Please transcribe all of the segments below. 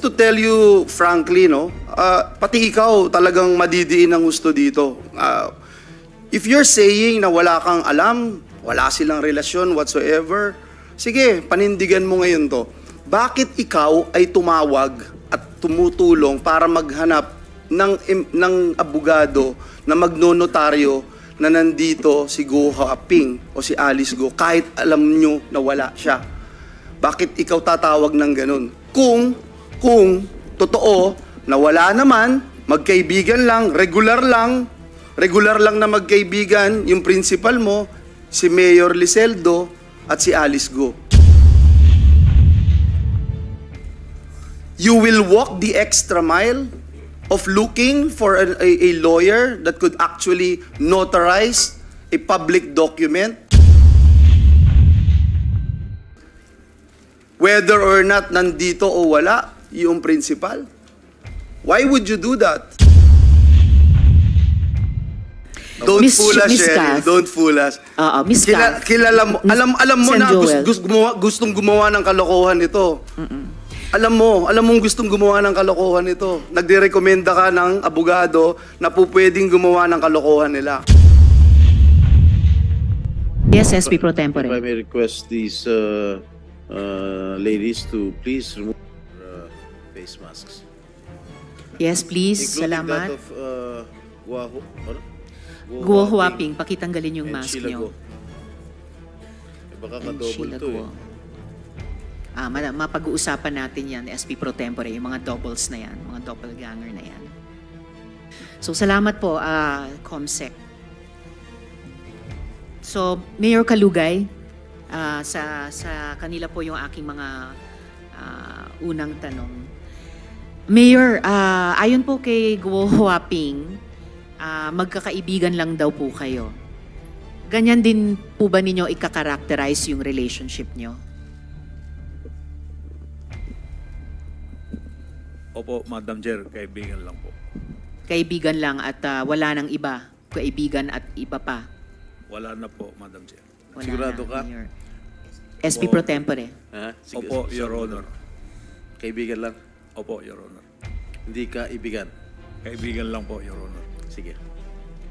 to tell you frankly, no, pati ikaw talagang madidiin ang gusto dito. If you're saying na wala kang alam, wala silang relasyon whatsoever, sige, panindigan mo ngayon to. Bakit ikaw ay tumawag at tumutulong para maghanap ng abogado na magnonotaryo na nandito si Guo Huaping o si Alice Guo kahit alam nyo na wala siya? Bakit ikaw tatawag ng ganun? Kung totoo na wala naman, magkaibigan lang, regular lang na magkaibigan, yung principal mo, si Mayor Liseldo at si Alice Guo. You will walk the extra mile of looking for a lawyer that could actually notarize a public document, whether or not nandito o wala yung principal. Why would you do that? Don't fool us, Sherry. Don't fool us. Miss Kath. Kilala mo, alam mo na gustong gumawa ng kalokohan ito. Alam mong gustong gumawa ng kalokohan ito. Nagdirekomenda ka ng abogado na po pwedeng gumawa ng kalokohan nila. Yes, SP Pro Tempore. If I may request these ladies to please remove their face masks. Yes, please. Including Salamat. that of Guo Huaping, pakitanggalin yung mask Sheila nyo. Baka ka-double to eh. Mapag-uusapan natin yan, SP Pro Tempore, yung mga doubles na yan, mga doppelganger na yan. So, salamat po, Comsec. So, Mayor Kalugay, sa kanila po yung aking mga unang tanong. Mayor, ayon po kay Guo Huaping, magkakaibigan lang daw po kayo. Ganyan din po ba ninyo ika-characterize yung relationship nyo? Opo, Madam Chair, kaibigan lang po. Kaibigan lang at wala nang iba? Kaibigan at iba pa? Wala na po, Madam Chair. Wala Sigurado na, ka? Mayor. SP Pro Tempore. Opo, Your Honor. Kaibigan lang? Opo, Your Honor. Hindi ka ibigan? Kaibigan lang po, Your Honor. Sige.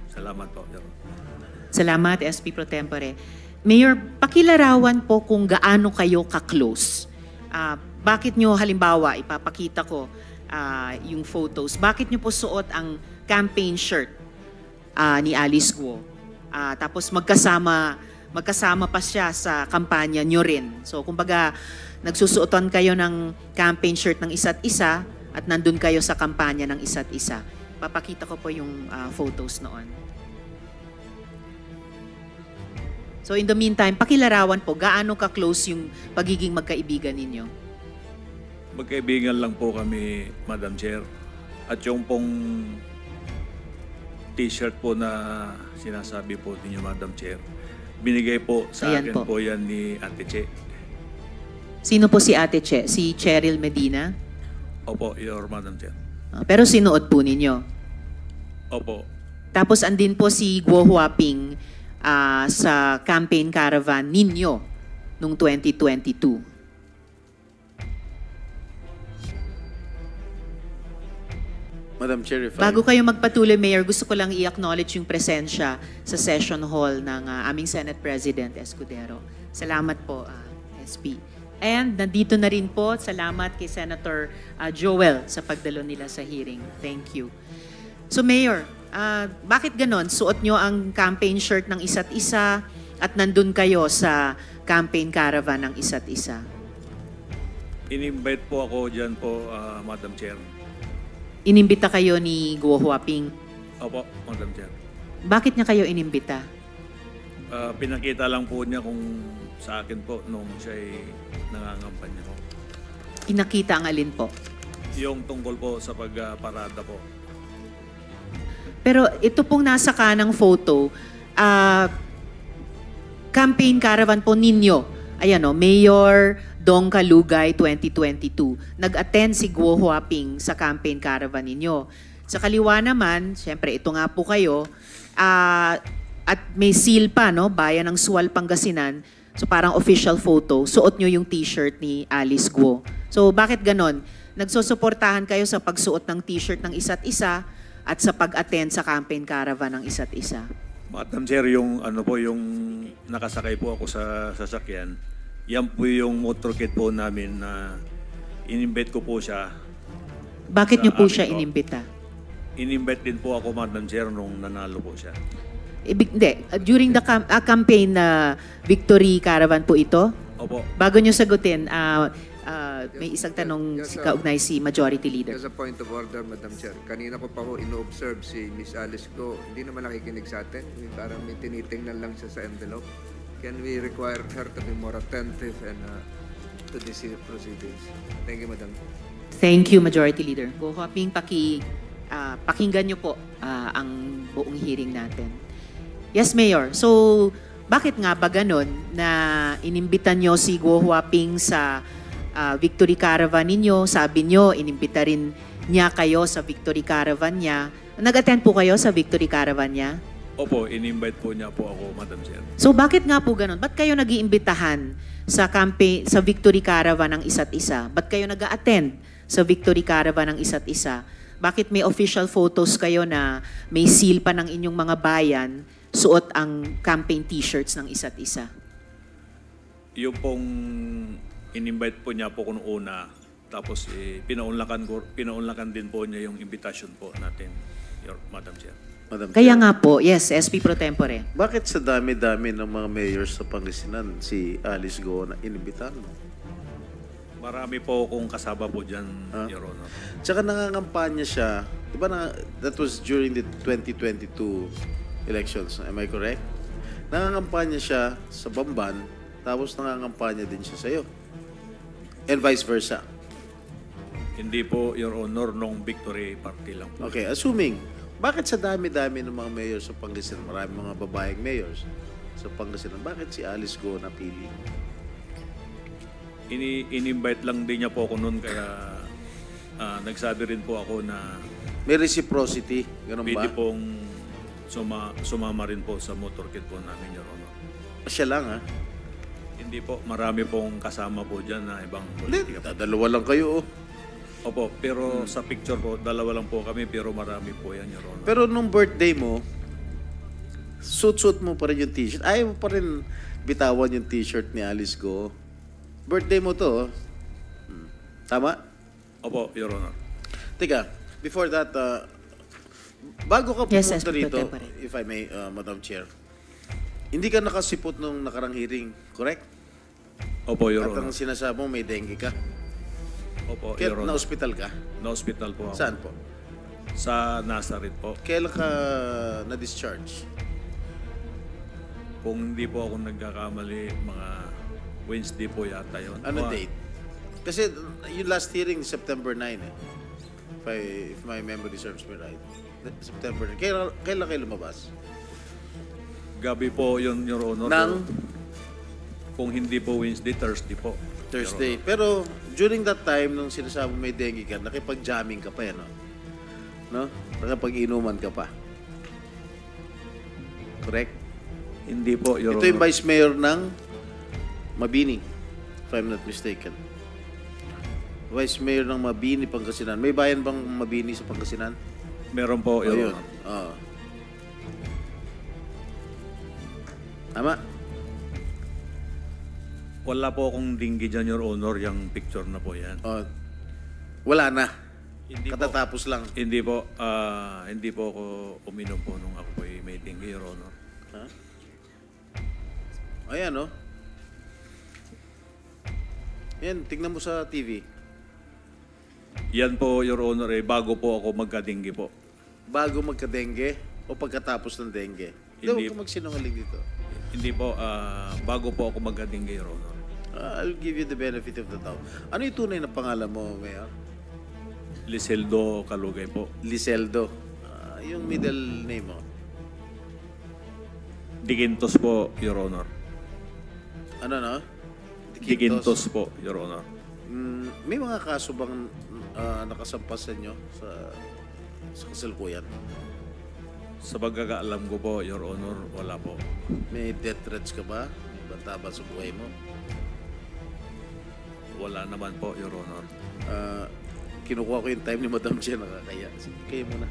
Salamat po, Your Honor. Salamat, SP Pro Tempore. Mayor, pakilarawan po kung gaano kayo ka-close. Bakit nyo, halimbawa, ipapakita ko yung photos, bakit nyo po suot ang campaign shirt ni Alice Guo? Tapos magkasama pa siya sa kampanya nyo rin. So, kumbaga, nagsusuotan kayo ng campaign shirt ng isa't isa at nandun kayo sa kampanya ng isa't isa. Papakita ko po yung photos noon. So, in the meantime, pakilarawan po, gaano ka-close yung pagiging magkaibigan ninyo? Magkaibigan lang po kami, Madam Chair. At yung pong t-shirt po na sinasabi po ninyo, Madam Chair, binigay po sa Ayan akin po. po yan ni Ate Che. Sino po si Ate Che? Si Cheryl Medina? Opo, Your Madam Chair. Pero sinuot po ninyo? Opo. Tapos andin po si Guo Huaping sa campaign caravan ninyo noong 2022. Madam Chair, if Bago kayo magpatuloy, Mayor, gusto ko lang i-acknowledge yung presensya sa session hall ng aming Senate President Escudero. Salamat po, SP. And nandito na rin po, salamat kay Senator Joel sa pagdalo nila sa hearing. Thank you. So Mayor, bakit ganon? Suot nyo ang campaign shirt ng isa't isa at nandun kayo sa campaign caravan ng isa't isa? In-invite po ako dyan po, Madam Chair. Inimbita kayo ni Guo Huaping. Opo, Madam Chair. Bakit niya kayo inimbita? Pinakita lang po niya kung sa akin po nung siya'y nangangampanya ko. Pinakita ang alin po? Yung tungkol po sa pagparada po. Pero ito pong nasa kanang photo, campaign caravan po ninyo. Ayan o, Mayor Dong Kalugay 2022. Nag-attend si Guo Huaping sa campaign caravan ninyo. Sa kaliwa naman, syempre ito nga po kayo, at may seal pa, no? Bayan ng Sual, Pangasinan. So parang official photo, suot nyo yung t-shirt ni Alice Guo. So bakit ganon? nagsusuportahan kayo sa pagsuot ng t-shirt ng isa't isa at sa pag-attend sa campaign caravan ng isa't isa? Madam Chair, yung ano po, yung nakasakay po ako sa sasakyan, yan po yung motorcade po namin na in-invite ko po siya. Bakit Sa niyo po amin siya po. inimbita? In-invite din po ako, Madam Chair, nung nanalo po siya. Hindi. During the campaign na victory caravan po ito? Opo. Bago niyo sagutin, may isang tanong Yes, kaugnay si Majority Leader. As a point of order, Madam Chair, kanina ko pa ho ino-observe si Miss Alice Go. Hindi naman nakikinig sa atin. Parang may tinitingnan lang siya sa envelope. Can we require her to be more attentive and to these proceedings? Thank you, Madam. Thank you, Majority Leader. Go Huaping, pakinggan niyo po ang buong hearing natin. Yes, Mayor. So, bakit nga ba ganun na inimbitan niyo si Go Huaping sa Victory Caravan ninyo? Sabi niyo, inimbita rin niya kayo sa Victory Caravan niya. Nag-attend po kayo sa Victory Caravan niya? Opo, in-invite po niya po ako, Madam Chair. So, bakit nga po ganun? Ba't kayo nag-iimbitahan sa campaign, sa Victory Caravan ng isa't isa? Ba't kayo nag-attend sa Victory Caravan ng isa't isa? Bakit may official photos kayo na may seal pa ng inyong mga bayan, suot ang campaign t-shirts ng isa't isa? Yung pong in-invite po niya po kung una, tapos pinaunlakan din po niya yung invitation po natin, Madam Chair. Madam Kaya Chair, nga po, yes, SP Pro Tempore. bakit sa dami-dami ng mga mayors sa Pangasinan si Alice Go na inimbitahan mo? Marami po akong kasama po dyan, Your Honor. Tsaka nangangampanya siya, di ba that was during the 2022 elections, am I correct? Nangangampanya siya sa Bamban, tapos nangangampanya din siya sa'yo. And vice versa. Hindi po, Your Honor, nung victory party lang po. Okay, assuming, bakit sa dami-dami ng mga mayors sa Pangasinan, marami mga babaeng mayors sa Pangasinan, bakit si Alice Go napili? In-invite lang din niya po ako noon, kaya nagsabi rin po ako na May reciprocity, ganun ba? pwede pong sumama rin po sa motorcade po namin, Your Honor. Siya lang, ha? Hindi po, marami pong kasama po dyan na ibang Hindi, politika po. dalawa lang kayo, oh. Opo, pero sa picture po, dalawa lang po kami, pero marami po yan, Your Honor. Pero nung birthday mo, suit-suit mo pa rin yung t-shirt. Ayaw mo pa rin bitawan yung t-shirt ni Alice Go. Birthday mo to, oh. Tama? Opo, Your Honor. Teka, before that, bago ka Yes, pumunta yes, rito, pare. if I may, Madam Chair, hindi ka nakasipot nung nakarang hearing, correct? Opo, Your At Honor. ang sinasabi mo, may dengue ka. Opo, Kaya Your Honor. na-hospital ka? Na-hospital po ako. Saan po? Sa Nazareth po. Kailan ka na-discharge? Kung hindi po ako nagkakamali, mga Wednesday po yata yun. Ano date? Kasi yung last hearing, September 9 eh. If my memory serves me right. September 9. Kailan kayo lumabas? Gabi po yun, Your Honor. Nang? Kung hindi po Wednesday, Thursday po. Thursday. Pero during that time, nung sinasabi mo may dengue ka, nakipag-jamming ka pa yan, no? Nakipag-inuman ka pa. Correct? Hindi po, Your Ito yung Honor. Vice Mayor ng Mabini, if I'm not mistaken. Vice Mayor ng Mabini, Pangasinan. May bayan bang Mabini sa Pangasinan? Meron po, Your Ayun. Honor. Oo. Tama? Wala po akong dinggi dyan, Your Honor, yung picture na po yan. Wala na. Hindi po. Katatapos lang. Hindi po ako uminom po nung ako po may dengue, Your Honor. Ha? Ayan, oh. Yan, tingnan mo sa TV. Yan po, Your Honor, bago po ako magka-dengue po. Bago magka-dengue o pagkatapos ng dengue? Hindi, Hindi. huwag ka magsinungaling dito. Hindi po, bago po ako magka-dengue, Your Honor. I'll give you the benefit of the doubt. Ano yung tunay na pangalan mo, Mayor? Liseldo Calugay po. Liseldo. Yung middle name mo? Digintos po, Your Honor. Ano, no? Digintos po, Your Honor. May mga kaso bang nakasampas sa inyo sa kasalukuyan? Sa pagkakaalam ko po, Your Honor, wala po. May death threats ka ba? May banta ba sa buhay mo? Wala naman po, Your Honor. kinukuha ko yung time ni Madam Chair, nakakaya. Sige, kayo muna.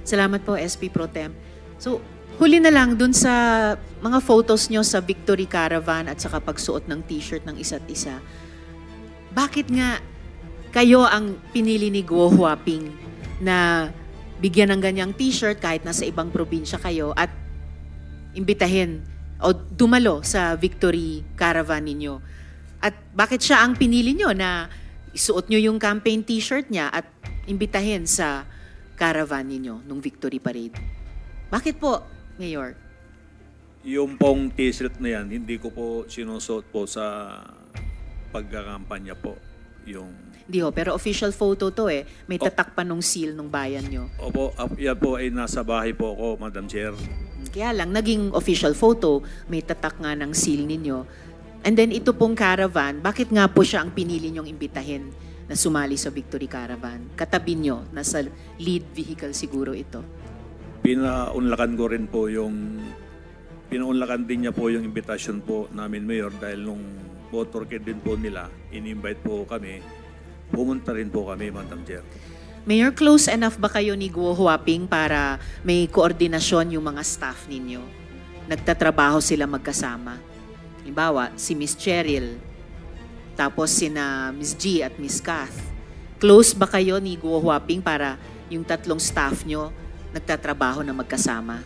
Salamat po, SP Pro Tem. So, huli na lang dun sa mga photos nyo sa Victory Caravan at saka pagsuot ng t-shirt ng isa't isa. Bakit nga kayo ang pinili ni Guo Huaping na bigyan ng ganyang t-shirt kahit nasa ibang probinsya kayo at imbitahin o dumalo sa Victory Caravan ninyo? At bakit siya ang pinili nyo na isuot nyo yung campaign t-shirt niya at imbitahin sa caravan ninyo nung Victory Parade? Bakit po, Mayor? Yung pong t-shirt na yan, hindi ko po sinusuot po sa pagkakampanya po. Hindi ho, pero official photo to eh. May tatak pa nung seal nung bayan nyo. Opo, yan po ay nasa bahay po ako, Madam Chair. Kaya lang, naging official photo, may tatak nga ng seal ninyo. And then ito pong caravan, bakit nga po siya ang pinili nyong imbitahin na sumali sa Victory Caravan? Katabi nyo, nasa lead vehicle siguro ito. Pinaunlakan ko rin po pinaunlakan din niya po yung invitation po namin, Mayor, dahil nung motorcade din po nila, in-invite po kami, pumunta rin po kami, Madam Chair. Mayor, close enough ba kayo ni Guo Huaping para may koordinasyon yung mga staff ninyo? Nagtatrabaho sila magkasama? Halimbawa, si Miss Cheryl, tapos sina Miss G at Miss Kath. Close ba kayo ni Guo Huaping para yung tatlong staff nyo nagtatrabaho na magkasama?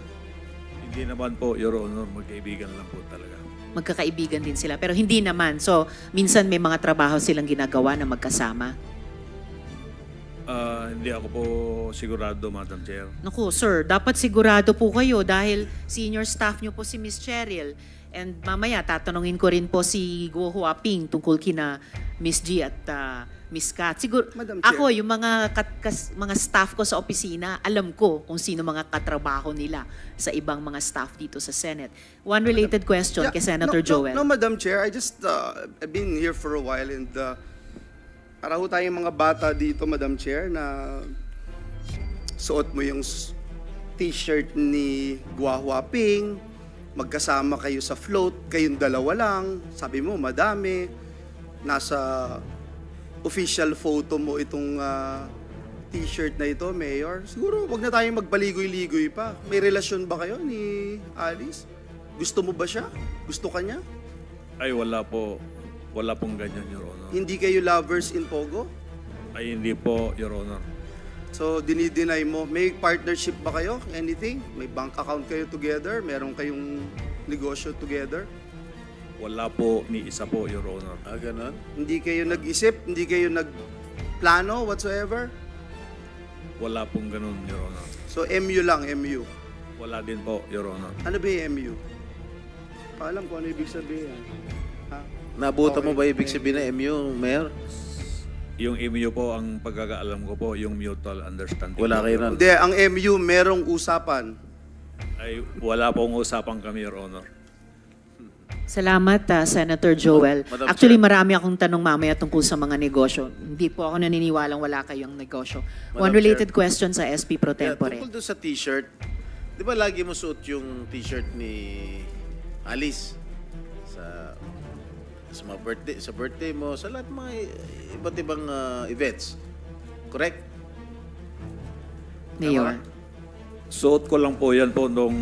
Hindi naman po, Your Honor, magkaibigan lang po talaga. Magkakaibigan din sila, pero hindi naman. So, minsan may mga trabaho silang ginagawa na magkasama. Hindi ako po sigurado, Madam Chair. Naku, sir, dapat sigurado po kayo dahil senior staff nyo po si Miss Cheryl. And mamaya, tatanungin ko rin po si Guo Huaping tungkol kina Miss G at Miss Kat. Siguro, Madam Chair. ako, yung mga staff ko sa opisina, alam ko kung sino mga katrabaho nila sa ibang mga staff dito sa Senate. One related question kay Senator Joel. No, Madam Chair, I just I've been here for a while and para ho tayong mga bata dito, Madam Chair, na suot mo yung t-shirt ni Guo Huaping, magkasama kayo sa float, kayong dalawa lang, sabi mo madami, nasa official photo mo itong t-shirt na ito, Mayor. Siguro wag na tayong magpaligoy-ligoy pa. May relasyon ba kayo ni Alice? Gusto mo ba siya? Gusto ka niya? Ay, wala po. Wala pong ganyan, Your Honor. Hindi kayo lovers in Pogo? Ay, hindi po, Your Honor. So, dinideny mo. May partnership ba kayo? Anything? May bank account kayo together? Meron kayong negosyo together? Wala po ni isa po, Your Honor. Ganon? Hindi kayo nag-isip? Hindi kayo nagplano whatsoever? Wala pong ganun, Your Honor. So, MU lang, MU. Wala din po, Your Honor. Ano ba yung MU? Paalam ko ano ibig sabihin. Ha? Nabuta mo Okay. ba ibig sabihin na MU, Mayor? Yung MU po, ang pagkakaalam ko po, yung mutual understanding. Wala po, kayo Your nun? Hindi, ang MU merong usapan. Ay, wala pong usapan kami, Your Honor. Salamat, Senator Joel. Madam Actually, Chair. marami akong tanong mamaya tungkol sa mga negosyo. Hindi po ako naniniwalang wala kayong negosyo. Madam One related question sa SP Pro Yeah, Tempore. tungkol doon sa t-shirt, di ba lagi mo suot yung t-shirt ni Alice sa birthday mo, sa lahat ng mga iba't ibang events. Correct? Mayor. Suot ko lang po yan po nung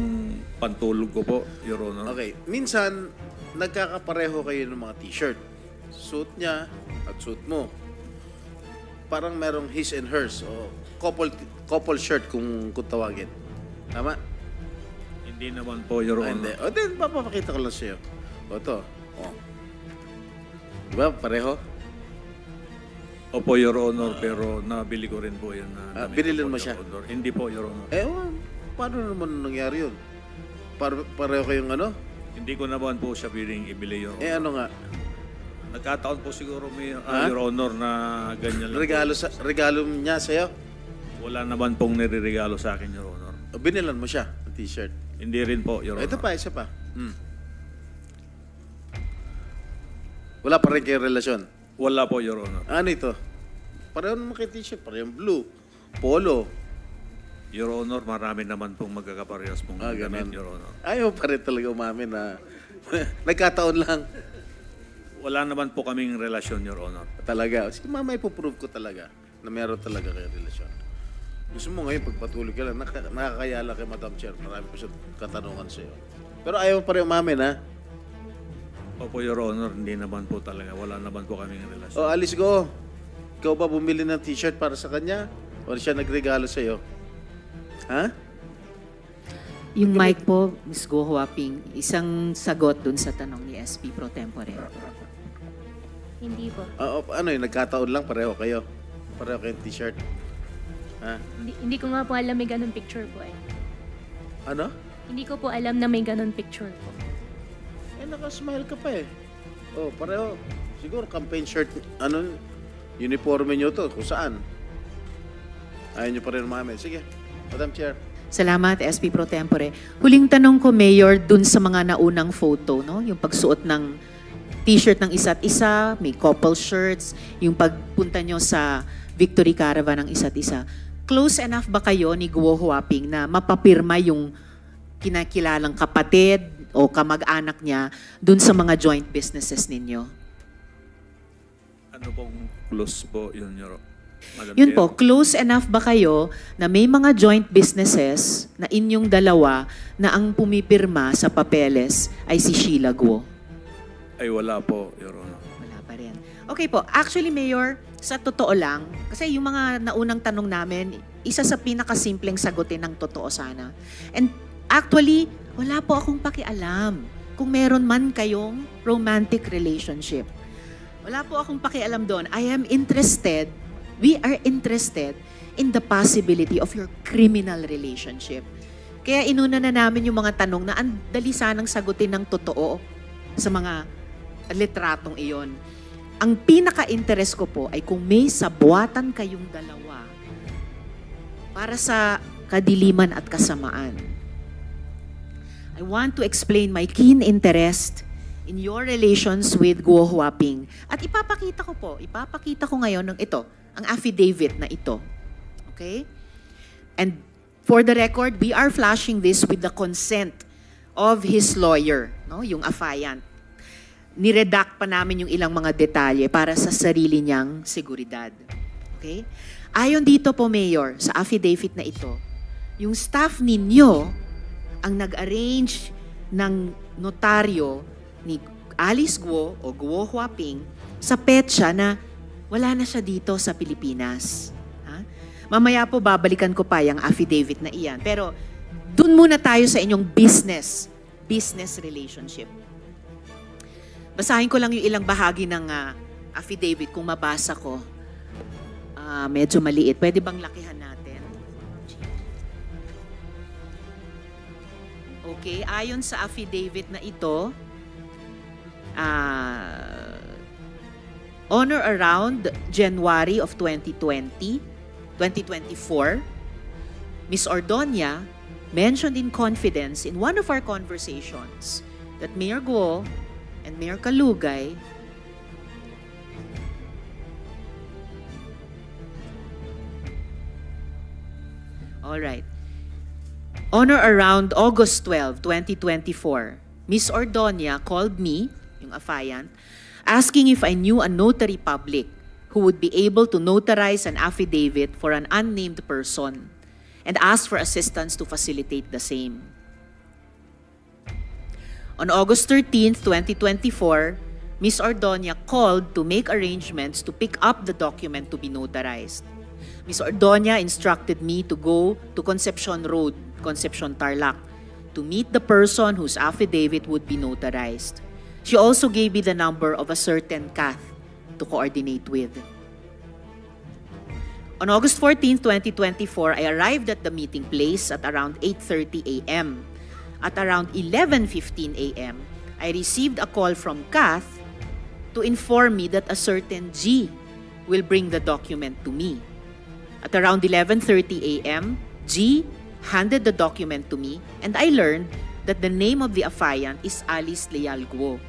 pantulog ko po, Your Honor. Okay. Minsan, nagkakapareho kayo ng mga t-shirt. Suit niya at suit mo. Parang merong his and hers o couple shirt kung tawagin. Tama? Hindi naman po, Your Hindi. Honor. O, then, papapakita ko lang sa'yo. O, ito. O. Diba? Pareho? Opo, Your Honor, pero nabili ko rin po yan. Na damit binilin po, mo Your siya? Honor. Hindi po, Your Honor. Paano naman nangyari yun? Pareho kayong ano? Hindi ko naman po siya piling ibili, Your Honor. Ano nga? Nagkataon po siguro, may, Ha? Your Honor, na ganyan lang Regalo niya sa'yo? po. Wala naman pong nireregalo sa akin, Your Honor. O, binilan mo siya ng t-shirt? Hindi rin po, Your Honor. Ito pa, isa pa. Wala pa rin kayong relasyon? Wala po, Your Honor. Ano ito? Pareho naman kayo t-shirt. Parehong blue. Polo. Your Honor, marami naman pong magkakaparehas pong Ganun. gamit, Your Honor. Ayaw pa rin talaga umamin na nagkataon lang. Wala naman po kaming relasyon, Your Honor. Talaga. Sige, mama, ipoprove ko talaga. na meron talaga kayo relasyon. Gusto mo ngayon, pagpatuloy ka lang, nakakaya lang kay Madam Chair. Marami pa siyang katanungan sa'yo. Pero ayaw pa rin umamin, ha? Opo, Your Honor, hindi naman po talaga. Wala naman po kaming relasyon. O, Alice Go, ikaw ba bumili ng t-shirt para sa kanya? O siya nagregalo sa'yo? Ha? Yung mic po, Ms. Go Huaping, isang sagot dun sa tanong ni SP Pro Tempore. Hindi po. Ano yun, nagkataon lang, pareho kayo. Pareho kayong t-shirt. Ha? Hindi ko nga po alam may ganun picture po eh. Ano? Hindi ko po alam na may ganun picture po. Eh, nakasmile ka pa eh. Oh, pareho. Siguro campaign shirt, uniforme nyo to, kung saan. Ayaw nyo pa rin umamin. Sige, Madam Chair. Salamat, SP Pro Tempore. Huling tanong ko, Mayor, dun sa mga naunang photo, no? Yung pagsuot ng t-shirt ng isa't isa, may couple shirts, yung pagpunta nyo sa Victory Caravan ng isa't isa. Close enough ba kayo ni Guo Huaping na mapapirma yung kinakilalang kapatid o kamag-anak niya dun sa mga joint businesses ninyo? Ano pong close po yun, Your Madam Yun Chair? po, close enough ba kayo na may mga joint businesses na inyong dalawa na ang pumipirma sa papeles ay si Sheila Guo? Ay, wala po, Your Honor. Wala pa rin. Okay po, actually Mayor, sa totoo lang, kasi yung mga naunang tanong namin, isa sa pinakasimpleng sagutin ng totoo sana. And actually, wala po akong pakialam kung meron man kayong romantic relationship. Wala po akong pakialam doon. We are interested in the possibility of your criminal relationship. Kaya inuna na namin yung mga tanong na ang dali sanang sagutin ng totoo sa mga litratong iyon. Ang pinaka-interest ko po ay kung may sabuatan kayong dalawa para sa kadiliman at kasamaan. I want to explain my keen interest in your relations with Guo Huaping. At ipapakita ko ngayon ng ito, ang affidavit na ito. Okay? And for the record, we are flashing this with the consent of his lawyer, no? Yung affiant. Niredact pa namin yung ilang mga detalye para sa sarili niyang seguridad. Okay? Ayon dito po, Mayor, sa affidavit na ito, yung staff ninyo ang nag-arrange ng notaryo ni Alice Guo o Guo Huaping sa petsa na wala na siya dito sa Pilipinas. Ha? Mamaya po babalikan ko pa yung affidavit na iyan. Pero dun muna tayo sa inyong business relationship. Basahin ko lang yung ilang bahagi ng affidavit kung mabasa ko. Medyo maliit. Pwede bang lakihan natin? Okay, ayon sa affidavit na ito, on or around January of 2024, Ms. Ordonia mentioned in confidence in one of our conversations that Mayor Guo and Mayor Kalugay on or around August 12, 2024, Ms. Ordonia called me, yung affiant, asking if I knew a notary public who would be able to notarize an affidavit for an unnamed person and asked for assistance to facilitate the same. On August 13, 2024, Ms. Ordonia called to make arrangements to pick up the document to be notarized. Ms. Ordonia instructed me to go to Concepcion Road, Concepcion Tarlac, to meet the person whose affidavit would be notarized. She also gave me the number of a certain Kath to coordinate with. On August 14, 2024, I arrived at the meeting place at around 8:30 a.m. At around 11:15 a.m., I received a call from Kath to inform me that a certain G will bring the document to me. At around 11:30 a.m., G handed the document to me and I learned that the name of the affiant is Alice Leal Guo.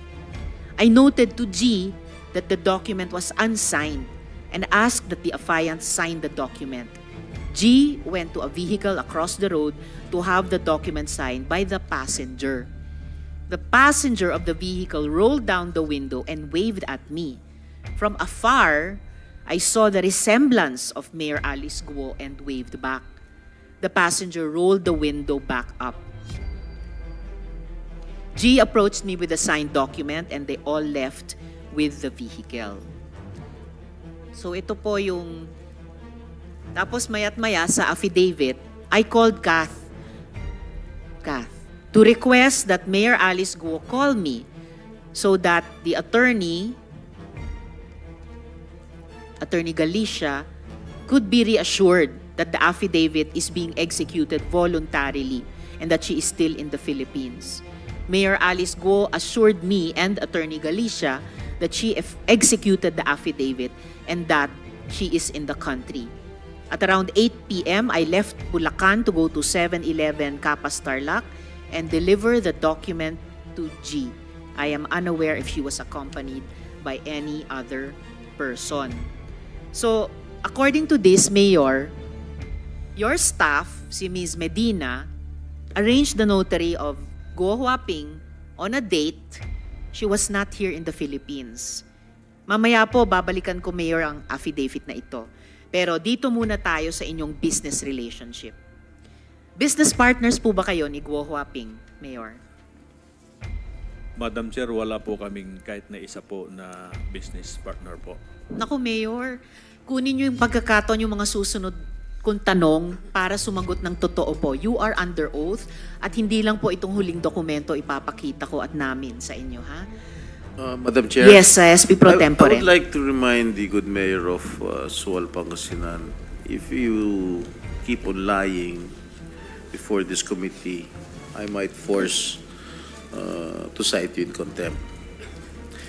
I noted to G that the document was unsigned and asked that the affiant sign the document. G went to a vehicle across the road to have the document signed by the passenger. The passenger of the vehicle rolled down the window and waved at me. From afar, I saw the resemblance of Mayor Alice Guo and waved back. The passenger rolled the window back up. G approached me with a signed document and they all left with the vehicle. So ito po yung... Tapos maya't maya sa affidavit, I called Kath to request that Mayor Alice Guo call me so that the Attorney Galicia, could be reassured that the affidavit is being executed voluntarily and that she is still in the Philippines. Mayor Alice Guo assured me and Attorney Galicia that she executed the affidavit and that she is in the country. At around 8 p.m., I left Bulacan to go to 7-Eleven Capas Tarlac and deliver the document to G. I am unaware if she was accompanied by any other person. So, according to this, Mayor, your staff, si Ms. Medina, arranged the notary of Guo Huaping on a date. She was not here in the Philippines. Mamaya po, babalikan ko, Mayor, ang affidavit na ito. Pero dito muna tayo sa inyong business relationship. Business partners po ba kayo ni Guo Huaping, Mayor? Madam Chair, wala po kaming kahit na isa po na business partner po. Naku, Mayor, kunin niyo yung pagkakataon yung mga susunod kong tanong para sumagot ng totoo po. You are under oath at hindi lang po itong huling dokumento ipapakita ko at namin sa inyo, ha? Madam Chair. Yes, SP Pro Tempore. I would like to remind the good mayor of Sual, Pangasinan, if you keep on lying before this committee, I might force to cite you in contempt.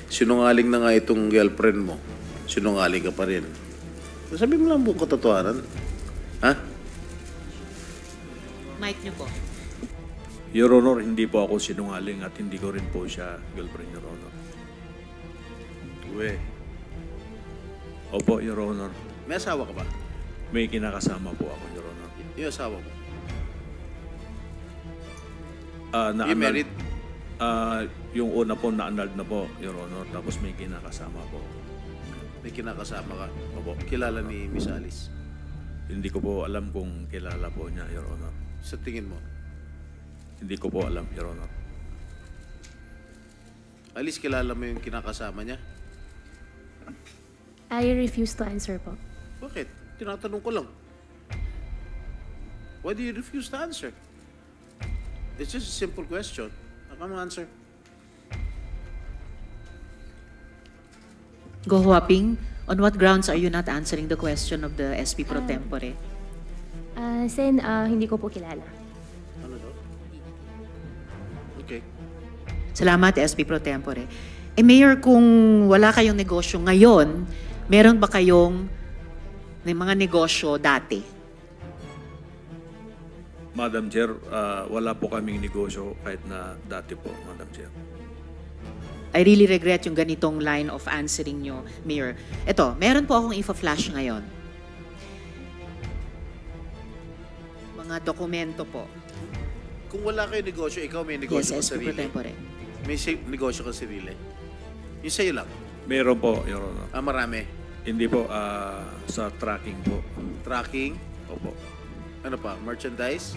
Sinungaling na nga itong girlfriend mo. Sinungaling ka pa rin. Sabi mo lang buong katotohanan. Ha? Mic niyo po. Your Honor, hindi po ako sinungaling at hindi ko rin po siya girlfriend, Your Honor. Opo, Your Honor. May asawa ka ba? May kinakasama po ako, Your Honor. Yung asawa mo? Na-annulled- You married? Yung una po, na-annulled na po, Your Honor. Tapos may kinakasama po. May kinakasama ka? Opo. Kilala ni Miss Alice? Hindi ko po alam kung kilala po niya, Your Honor. Sa tingin mo? Hindi ko po alam, Your Honor. Alice, kilala mo yung kinakasama niya? I refuse to answer po. Bakit? Tinatanong ko lang. Why do you refuse to answer? It's just a simple question. How come answer? Guo Huaping, on what grounds are you not answering the question of the SP Pro Tempore? Sen, hindi ko po kilala. Ano daw? Okay. Salamat, SP Pro Tempore. Mayor, kung wala kayong negosyo ngayon, meron ba kayong mga negosyo dati? Madam Chair, wala po kaming negosyo kahit na dati po, Madam Chair. I really regret yung ganitong line of answering nyo, Mayor. Ito, meron po akong info-flash ngayon. Mga dokumento po. Kung wala kayo negosyo, ikaw may negosyo Yes, ka SP Pro sarili. Tempore. May negosyo ka sarili. Yung sa'yo lang. Meron po, Your Honor. Marami. Hindi po, sa tracking po. Tracking. Opo. Ano pa? Merchandise?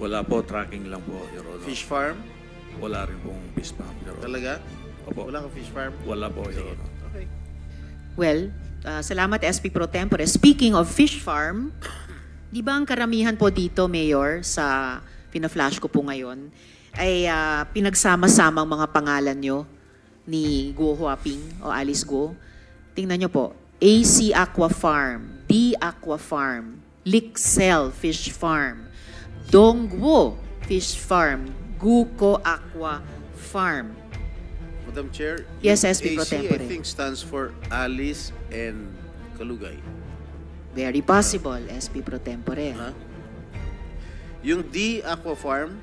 Wala po, tracking lang po, Your Honor. Fish farm? Wala rin pong fish farm, Your Honor. Talaga? Opo. Wala kang fish farm? Wala po, Your Sige. Honor. Okay. Well, salamat SP Pro Tempore. Speaking of fish farm, di ba ang karamihan po dito, Mayor, sa pina-flash ko po ngayon, ay pinagsama-samang mga pangalan nyo ni Guo Huaping o Alice Guo. Tingnan nyo po, AC Aqua Farm, D Aqua Farm, Lixel Fish Farm, Dongguo Fish Farm, Guko Aqua Farm. Madam Chair, Yes, yung SP Pro AC, Tempore. I think stands for Alice and Kalugay. Very possible, SP Pro Tempore. Ha? Yung D Aqua Farm,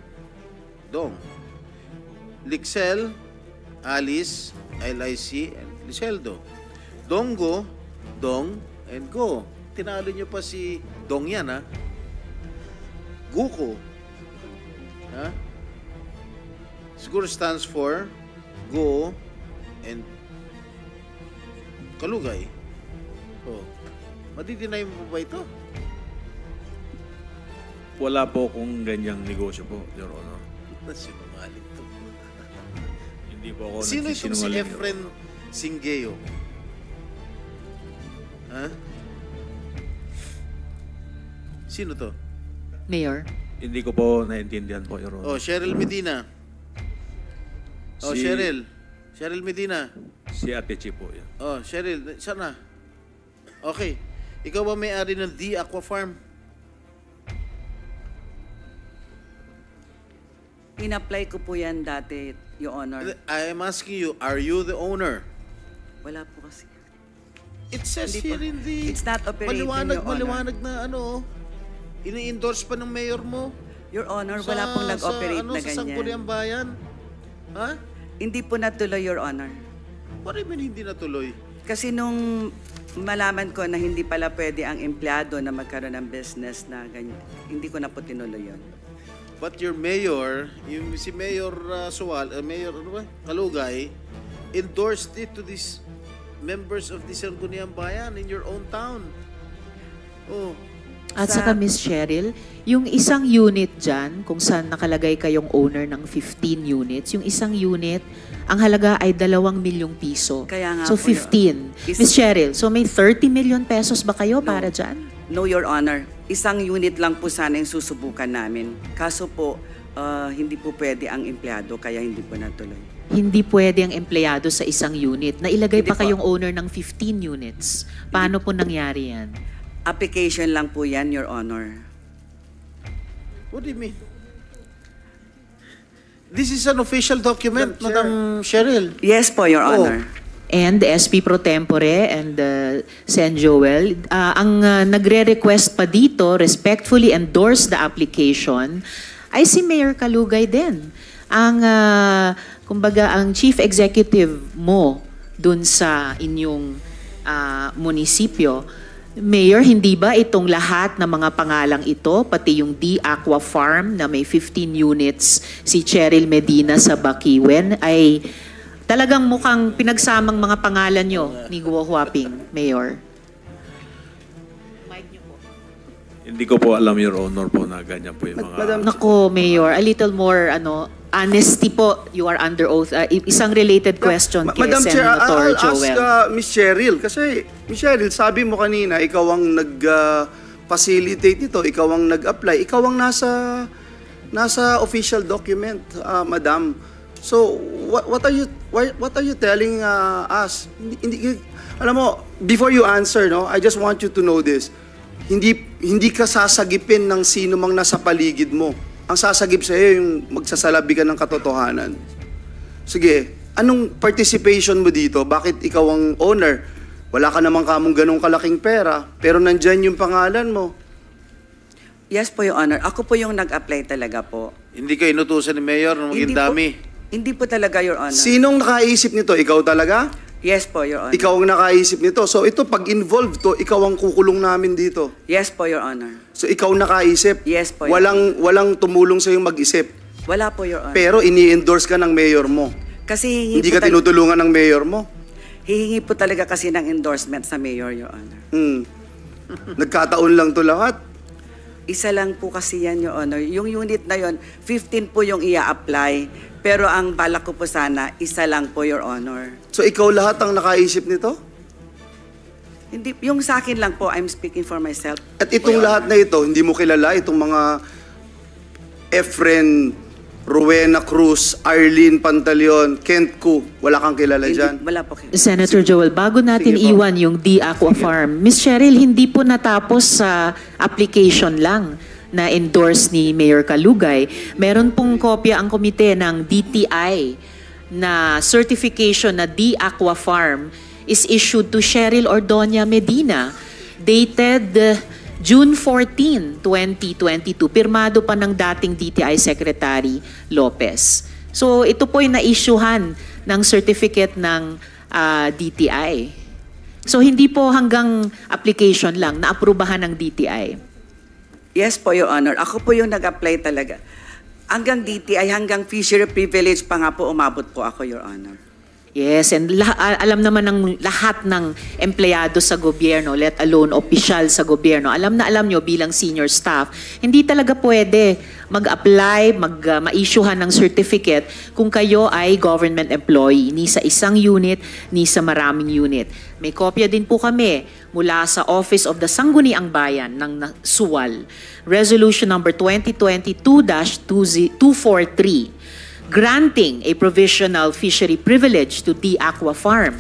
Dong. Lixel, Alice, LIC, and Liceldo. Donggo, Dong, and Go. Tinalo nyo pa si Dong yan, ha? Guko. Ha? Siguro stands for Go and Kalugay. Oh. Madidinay mo ba ito? Wala po akong ganyang negosyo po, Your Honor. Sinungaling to. Hindi po ako Sino itong si nagsisinungaling, Your Efren Honor. Singeo? Ha? Sino to? Mayor? Hindi ko po naintindihan po, Your Honor. Oh, Cheryl Medina. Oh, Si- Cheryl. Cheryl Medina. Si Ate Chi po yan. Oh, Cheryl, sana. Okay. Ikaw ba may-ari ng D Aqua Farm? In-apply ko po yan dati, Your Honor. I am asking you, are you the owner? Wala po kasi. It says Hindi here po. in the... It's not operating, Your Honor. Maliwanag na ano, ini-endorse pa ng mayor mo. Your Honor, wala pong nag-operate na Sa Sangguniang ganyan. Bayan. Ha? Hindi po natuloy, Your Honor. What do you mean hindi natuloy? Kasi nung malaman ko na hindi pala pwede ang empleyado na magkaroon ng business na ganyan, hindi ko na po tinuloy yun. But your mayor, yung si Mayor Mayor ano ba? Kalugay, endorsed it to these members of the Sangguniang Bayan in your own town. Oh, At Sa- saka Miss Cheryl, yung isang unit dyan, kung saan nakalagay kayong owner ng 15 units, yung isang unit, ang halaga ay 2 milyong piso. Kaya nga So po, 15. Is- Miss Cheryl, so may 30 million pesos ba kayo No. para dyan? No, Your Honor. Isang unit lang po sana yung susubukan namin. Kaso po, hindi po pwede ang empleyado, kaya hindi po natuloy. Hindi pwede ang empleyado sa isang unit. Nailagay Hindi pa po. kayong owner ng 15 units. Paano po nangyari yan? Application lang po yan, Your Honor. what do you mean? This is an official document, Madam Cheryl. Yes po, Your Oh. Honor. And the SP Pro Tempore and Sen Joel, ang nagre-request pa dito, respectfully endorse the application, ay si Mayor Kalugay din. Ang, kumbaga, ang chief executive mo dun sa inyong munisipyo. Mayor, hindi ba itong lahat ng mga pangalang ito, pati yung D Aqua Farm na may 15 units, si Cheryl Medina sa Bakiwen, ay talagang mukhang pinagsamang mga pangalan nyo ni Guo Huaping, Mayor? Hindi ko po alam, Your Honor, po na ganyan po yung mga... Madam- Nako, Mayor, a little more honesty po. You are under oath. Isang related question kay Madam Chair, Senator I'll ask Joel. Miss Cheryl. Kasi, Miss Cheryl, sabi mo kanina, ikaw ang nag-facilitate nito, ikaw ang nag-apply, ikaw ang nasa official document, Madam. So, what are you telling us? Alam mo, before you answer, no, I just want you to know this. Hindi ka sasagipin ng sino mang nasa paligid mo. Ang sasagip sa iyo yung magsasalabi ka ng katotohanan. Sige, anong participation mo dito? Bakit ikaw ang owner? Wala ka namang kamong ganong kalaking pera, pero nandyan yung pangalan mo. Yes po, Your Honor. Ako po yung nag-apply talaga po. Hindi ka inutusan ni Mayor na maging Hindi po- dami. Hindi po talaga, Your Honor. Sinong nakaisip nito? Ikaw talaga? Yes po, Your Honor. Ikaw ang nakaisip nito. So ito, pag involved to, ikaw ang kukulong namin dito. Yes po, Your Honor. So ikaw nakaisip. Yes po, Your Walang tumulong sa mag-isip. Wala po, Your Honor. Pero ini-endorse ka ng mayor mo. Kasi Hindi ka tinutulungan ng mayor mo. hihingi po talaga kasi ng endorsement sa Mayor, Your Honor. Nagkataon lang to lahat. Isa lang po kasi yan, Your Honor. Yung unit na yon, 15 po yung ia-apply. Pero ang balak ko po sana, isa lang po, Your Honor. So ikaw lahat ang nakaisip nito? Hindi, yung sa akin lang po, I'm speaking for myself. At itong lahat na ito, hindi mo kilala itong mga Efren, Rowena Cruz, Arlene Pantaleon, Kent Ku. Wala kang kilala Hindi, dyan? wala po. Senator Joel, bago natin Sige po. iwan yung D Aqua Farm, Miss Cheryl, hindi po natapos sa application lang na endorse ni Mayor Kalugay. Meron pong kopya ang komite ng DTI na certification na D Aqua Farm is issued to Cheryl Ordonia Medina, dated June 14, 2022. Pirmado pa ng dating DTI Secretary Lopez. So ito po'y na-issuehan ng certificate ng DTI. So hindi po hanggang application lang, naaprubahan ng DTI. Yes po, Your Honor. Ako po yung nag-apply talaga. Hanggang DTI, hanggang fishery privilege pa nga po umabot po ako, Your Honor. Yes, and alam naman ng lahat ng empleyado sa gobyerno, let alone opisyal sa gobyerno, alam nyo bilang senior staff, hindi talaga pwede mag-apply, ma-issuehan ng certificate kung kayo ay government employee, ni sa isang unit, ni sa maraming unit. May kopya din po kami mula sa Office of the Sangguniang Bayan ng Suwal, Resolution number 2022-243, granting a provisional fishery privilege to the Aqua Farm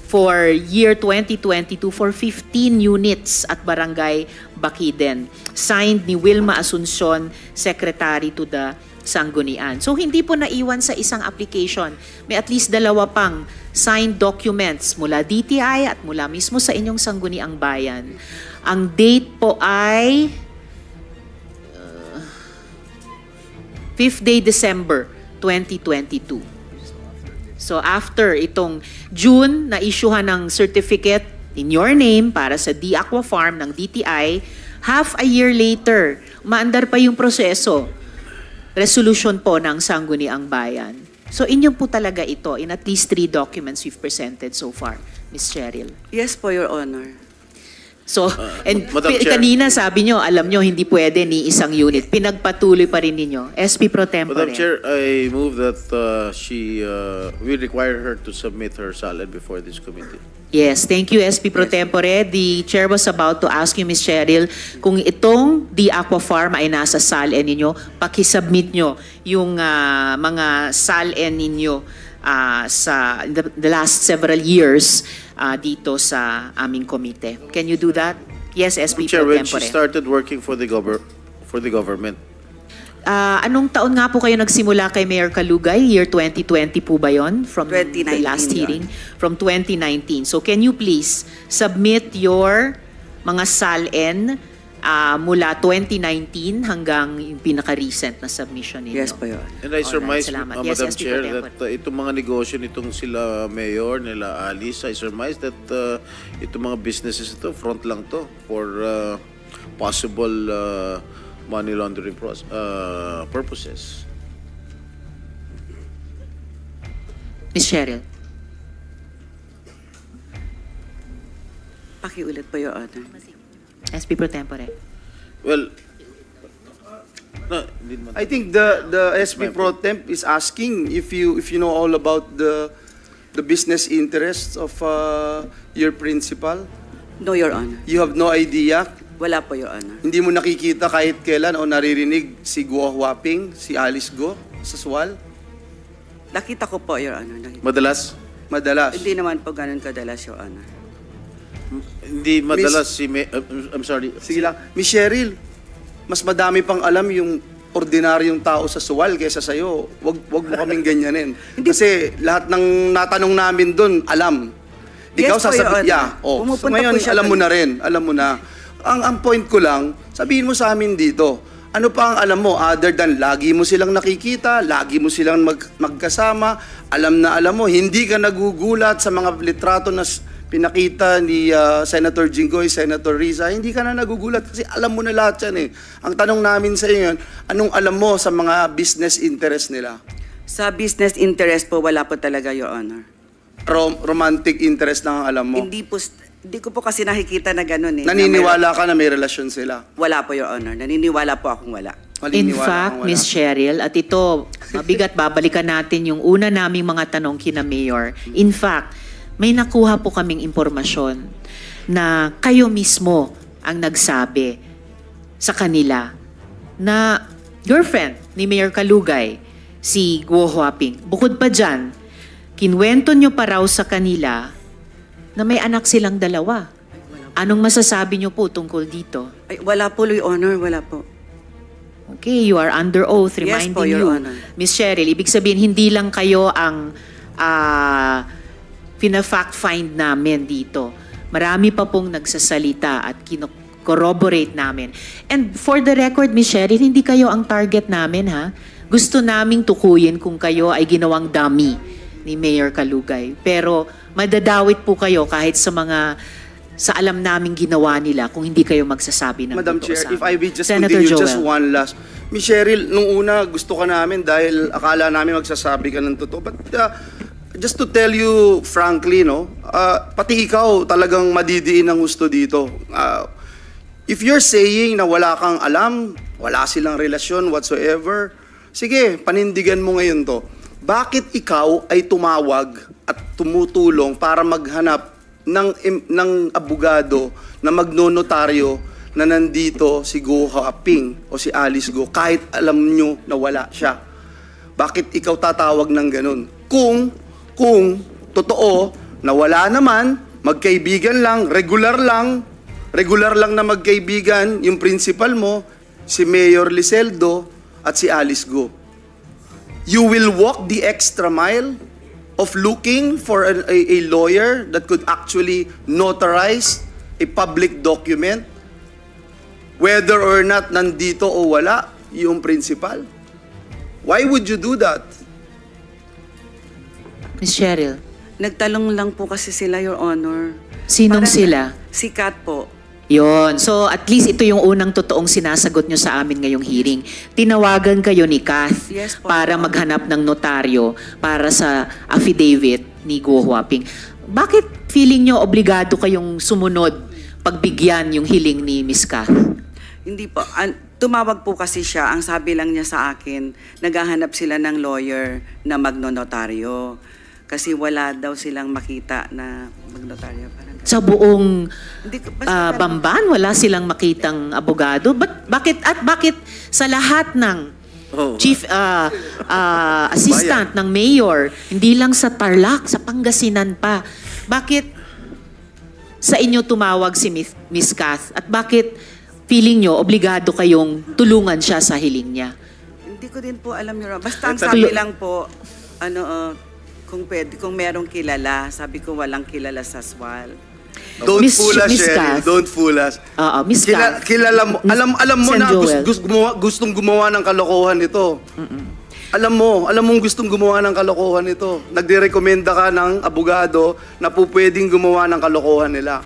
for year 2022 for 15 units at Barangay Bakiden. Signed ni Wilma Asuncion, Secretary to the Sanggunian. So hindi po naiwan sa isang application. May at least 2 pang signed documents mula DTI at mula mismo sa inyong Sangguniang Bayan. Ang date po ay 5th day December 2022. So after itong June, na-issuehan ng certificate in your name para sa The Aqua Farm ng DTI, half a year later, umaandar pa yung proseso. Resolution po ng Sangguniang Bayan. So inyo po talaga ito in at least 3 documents we've presented so far, Ms. Cheryl. Yes po, Your Honor. So, and Madam Chair. kanina sabi nyo, alam nyo, hindi pwede ni isang unit. Pinagpatuloy pa rin ninyo. SP Pro Tempore. Madam Chair, I move that we require her to submit her salad before this committee. Yes, thank you, SP Pro Tempore. The chair was about to ask you, Ms. Cheryl, kung itong The Aqua Farm ay nasa SALN ninyo, pakisubmit nyo yung mga SALN ninyo sa the last several years dito sa aming komite. Can you do that? Yes, SP Chair, Pro when she Tempore. started working for the government, Anong taon nga po kayo nagsimula kay Mayor Kalugay? Year 2020 po ba yon? From 2019 the last yun. hearing? From 2019. So can you please submit your mga SALN mula 2019 hanggang yung pinaka-recent na submission ninyo? Yes po, Your Honor. and I Alright, surmise, salamat. Madam Yes, SP Pro Chair, Tempore. that itong mga negosyo nitong sila Mayor, nila Alice, I surmise that itong mga businesses ito, front lang to for possible money laundering purposes. Ms. Cheryl. Pakiulit po, Your Honor. SP Pro Tempore. Well, no, hindi naman. I think the SP Pro Temp is asking if you know all about the business interests of your principal. No, Your Honor. You have no idea. Wala po, Your Honor. Hindi mo nakikita kahit kailan o naririnig si Guo Huaping, si Alice Go sa Suwal? Nakita ko po, Your Honor. Madalas? Madalas. Hindi naman po ganun kadalas, Your Honor. Hindi madalas I'm sorry. Sige lang. Miss Cheryl, mas madami pang alam yung ordinaryong tao sa Suwal kaysa sa'yo. Wag mo kaming ganyanin. Kasi lahat ng natanong namin doon, alam. Ikaw Yes po, Your Honor. So So ngayon, po siya alam mo doon. na rin. Alam mo na. Ang point ko lang, sabihin mo sa amin dito, ano pa ang alam mo other than lagi mo silang nakikita, lagi mo silang magkasama, alam mo, hindi ka nagugulat sa mga litrato na pinakita ni Senator Jinggoy, Senator Riza, hindi ka na nagugulat kasi alam mo na lahat yan eh. Ang tanong namin sa iyo yun, anong alam mo sa mga business interest nila? Sa business interest po, wala po talaga, Your Honor. Romantic interest lang ang alam mo? Hindi ko po kasi nakikita na ganun eh. Naniniwala ka na may relasyon sila? Wala po, Your Honor. Naniniwala po akong wala. In Maniniwala fact, kang wala. Ms. Cheryl, at ito, mabigat, babalikan natin yung una naming mga tanong kina Mayor. In fact, may nakuha po kaming impormasyon na kayo mismo ang nagsabi sa kanila na girlfriend ni Mayor Kalugay, si Guo Huaping. Bukod pa dyan, kinwento nyo pa raw sa kanila na may anak silang 2. Anong masasabi nyo po tungkol dito? Ay, wala po, Your Honor. Wala po. Okay, you are under oath, Yes reminding po, Your you. Honor. Ms. Cheryl, ibig sabihin, hindi lang kayo ang pina-fact find namin dito. Marami pa pong nagsasalita at corroborate namin. And for the record, Ms. Cheryl, hindi kayo ang target namin, ha? Gusto naming tukuyin kung kayo ay ginawang dummy ni Mayor Kalugay. Pero madadawit po kayo kahit sa alam naming ginawa nila kung hindi kayo magsasabi ng Madam totoo Chair, sa if amin. I may just Senator continue Joel. just one last. Miss Cheryl, nung una gusto ka namin dahil akala namin magsasabi ka ng totoo. But just to tell you frankly, no, pati ikaw talagang madidiin ng gusto dito. If you're saying na wala kang alam, wala silang relasyon whatsoever, sige, panindigan mo ngayon to. Bakit ikaw ay tumawag at tumutulong para maghanap ng abogado na magnonotaryo na nandito si Go Huaping o si Alice Go kahit alam nyo na wala siya? Bakit ikaw tatawag ng ganun? Kung totoo na wala naman, magkaibigan lang, regular lang na magkaibigan, yung principal mo, si Mayor Liseldo at si Alice Go. You will walk the extra mile of looking for a lawyer that could actually notarize a public document, whether or not nandito o wala yung principal. Why would you do that? Ms. Cheryl, Nagtalong lang po kasi sila, Your Honor. sinong Parang- sila? Si Kat po. Yon. So at least ito yung unang totoong sinasagot nyo sa amin ngayong hearing. Tinawagan kayo ni Kath Yes po. para maghanap ng notaryo para sa affidavit ni Go Huaping. Bakit feeling nyo obligado kayong sumunod pagbigyan yung hiling ni Ms. Kath? Hindi po. Tumawag po kasi siya. Ang sabi lang niya sa akin, naghahanap sila ng lawyer na magnonotaryo. Kasi wala daw silang makita na magnotaryo. Parang ganun. Sa buong Hindi ko- basta- Bamban, wala silang makitang abogado? Bakit sa lahat ng chief assistant ng mayor, hindi lang sa Tarlac, sa Pangasinan pa, bakit sa inyo tumawag si Miss Kath? At bakit feeling nyo obligado kayong tulungan siya sa hiling niya? Hindi ko din po alam, Your Honor. Basta ang Ito- sabi lang po, kung pwede, kung merong kilala, sabi ko walang kilala sa SWAL. Don't Miss- fool us, Miss Cheryl. Kath. Don't fool us. Oo, Miss Kath. Kilala mo, alam mo Sen. na Joel. gustong gumawa ng kalokohan ito. Alam mong gustong gumawa ng kalokohan ito. Nagdirekomenda ka ng abogado na po pwedeng gumawa ng kalokohan nila.